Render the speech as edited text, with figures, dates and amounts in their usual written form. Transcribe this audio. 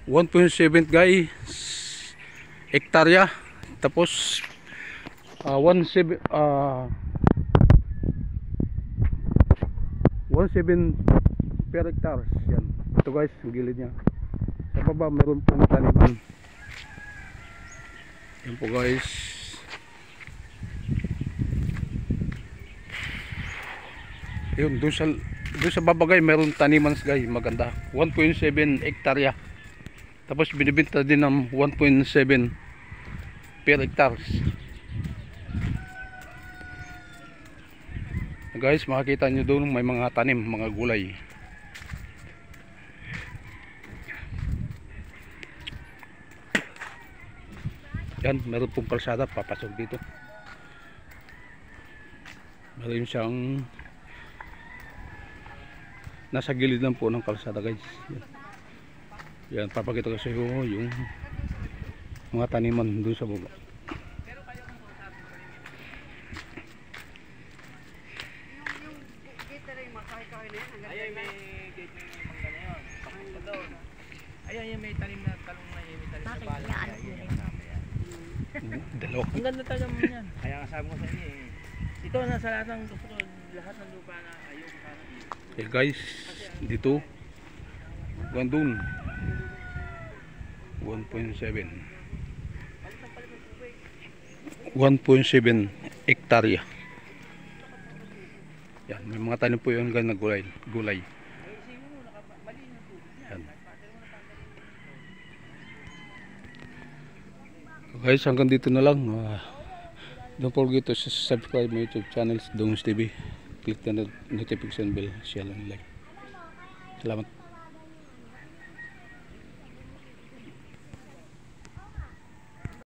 1.7 guys hektarya. Tapos 17 per hectare. Yan. Ito guys, ang gilid niya. Sa baba meron pong taniman. Yan po guys. Yun, doon sa baba guys, meron taniman guys, maganda. 1.7 hektarya. Tapos binibenta din ng 1.7 per hectares. Guys, makikita nyo doon may mga tanim, mga gulay. Yan, meron pong kalsada papasok dito. Meron siyang nasa gilid lang po ng kalsada guys. Yan, papakita ko sa iyo yung mga taniman doon sa baba. Ayun, may gate na yung mangga na yun. Pakit pa doon. Ayun, may tanim na talong na yun. May tanim na balang na yun. Dalawa. Ang ganda talaga mo yan. Kaya kasama ko sa inyo eh. Ito, nasa lahat ng gusto ko, lahat ng lupa na ayoko sana. Eh guys, dito Guandun 1.7 hektarya. Yan, may mga tanim po yung na gulay. Yan. Guys, hanggang dito na lang. Don't forget to subscribe my YouTube channel, Dongs TV. Click the notification bell, share and like. Salamat.